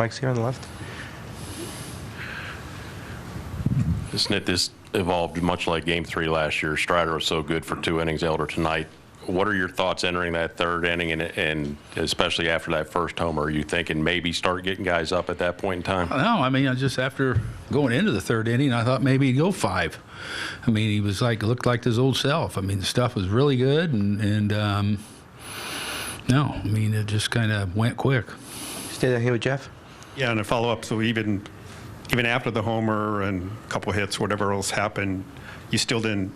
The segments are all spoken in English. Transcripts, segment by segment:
Mike's here on the left. This evolved much like Game 3 last year. Strider was so good for 2 innings, Elder tonight. What are your thoughts entering that 3rd inning, and especially after that first homer? Are you thinking maybe start getting guys up at that point in time? No, I mean, just after going into the 3rd inning, I thought maybe he'd go 5. I mean, he was looked like his old self. I mean, the stuff was really good, and no, I mean, it just kind of went quick. Stay down here with Jeff. Yeah, and a follow-up, so even after the homer and a couple hits, whatever else happened, you still didn't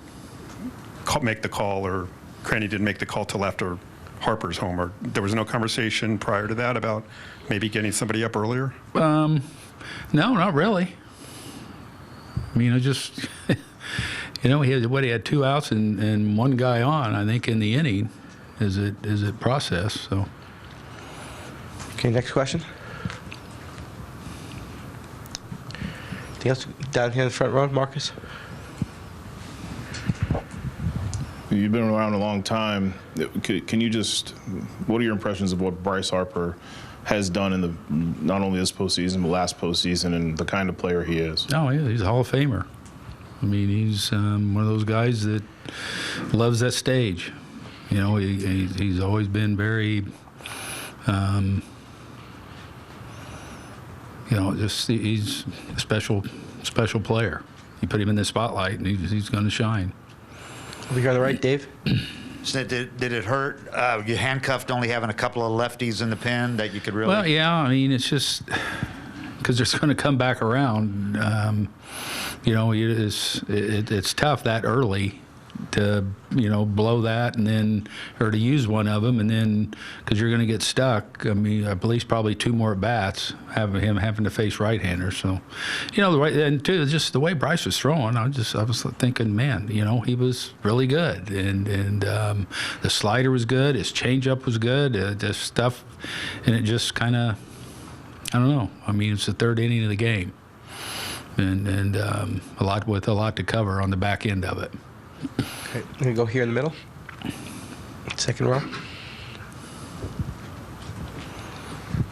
make the call, or Cranny didn't make the call till after Harper's homer. There was no conversation prior to that about maybe getting somebody up earlier? No, not really. I mean, I just, he had 2 outs and 1 guy on, I think, in the inning as it processed, so. Okay, next question. Anything else down here in the front row, Marcus? You've been around a long time. Can you just, what are your impressions of what Bryce Harper has done in not only this postseason, but last postseason, and the kind of player he is? Oh, yeah, he's a Hall of Famer. I mean, he's one of those guys that loves that stage. He's always been very, he's a special player. You put him in the spotlight, and he's going to shine. Over here on the right, Dave. Did it hurt? You handcuffed only having a couple of lefties in the pen that you could really... Well, yeah, I mean, it's just because it's going to come back around. It's tough that early to, blow that and then, or to use one of them, and then, because you're going to get stuck. I mean, at least probably 2 more at-bats, having to face right-handers. So, and too, just the way Bryce was throwing, I was thinking, man, he was really good, and the slider was good, his changeup was good, the stuff, and it just kind of, I don't know. I mean, it's the 3rd inning of the game, and a lot to cover on the back end of it. Okay, I'm going to go here in the middle. 2nd row.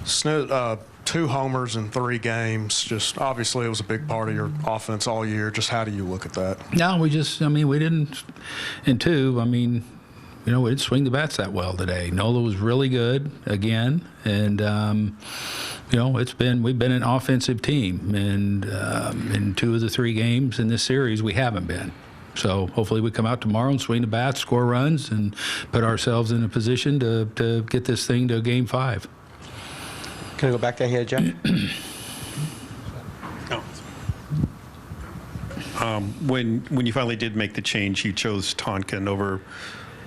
Snit, 2 homers in 3 games. Just obviously it was a big part of your offense all year. Just how do you look at that? No, we didn't. And 2, I mean, we didn't swing the bats that well today. Nola was really good again, and we've been an offensive team, and in 2 of the 3 games in this series we haven't been. So hopefully we come out tomorrow and swing the bats, score runs, and put ourselves in a position to get this thing to Game 5. Can I go back down here, Jeff? When you finally did make the change, you chose Tonkin over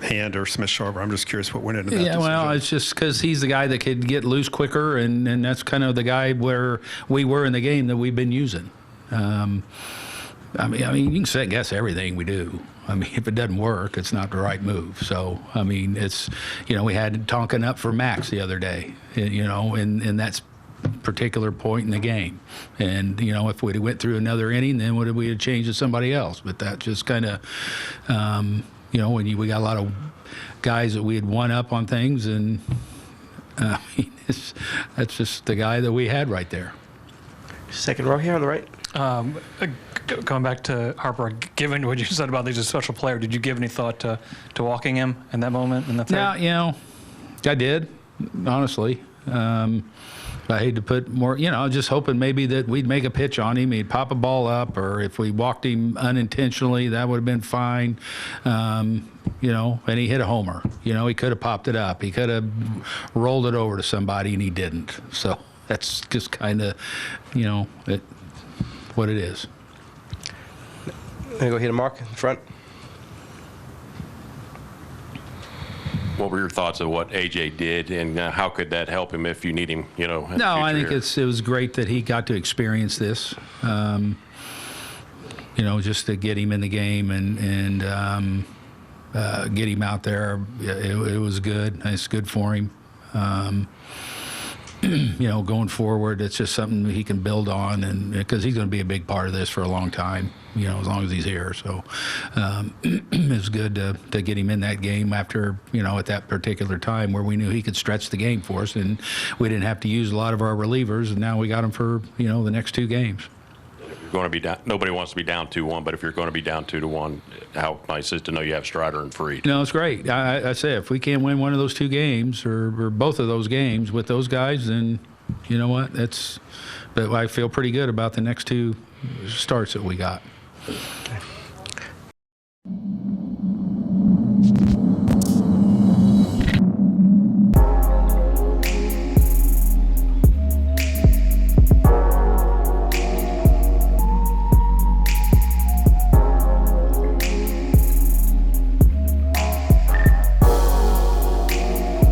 Hand or Smith-Sharper. I'm just curious what went into that decision. Well, it's just because he's the guy that could get loose quicker, and that's kind of the guy where we were in the game that we've been using. I mean, you can second guess everything we do. I mean, if it doesn't work, it's not the right move. So, I mean, it's, we had Tonkin up for Max the other day, in that particular point in the game. And, if we went through another inning, then we have changed to somebody else. But that just kind of, when we got a lot of guys that we had won up on things, and I mean, that's just the guy that we had right there. 2nd row here on the right. Going back to Harper, given what you said about he's a special player, did you give any thought to walking him in that moment in the 3rd? Yeah, I did, honestly. I hate to put more, just hoping maybe that we'd make a pitch on him, he'd pop a ball up, or if we walked him unintentionally, that would have been fine. And he hit a homer. He could have popped it up. He could have rolled it over to somebody, and he didn't. So that's just kind of, what it is. I'm going to go here to Mark in front. What were your thoughts of what AJ did, and how could that help him if you need him, No, I think it was great that he got to experience this, just to get him in the game and get him out there. It was good. It's good for him. going forward, it's just something he can build on, and because he's going to be a big part of this for a long time, as long as he's here. So it's good to get him in that game after, at that particular time where we knew he could stretch the game for us, and we didn't have to use a lot of our relievers, and now we got him for, the next 2 games. You're going to be down. Nobody wants to be down 2-1, but if you're going to be down 2-1, how nice is it to know you have Strider and Freed? No, it's great. I say if we can't win one of those 2 games or both of those games with those guys, then you know what? But I feel pretty good about the next 2 starts that we got. Okay.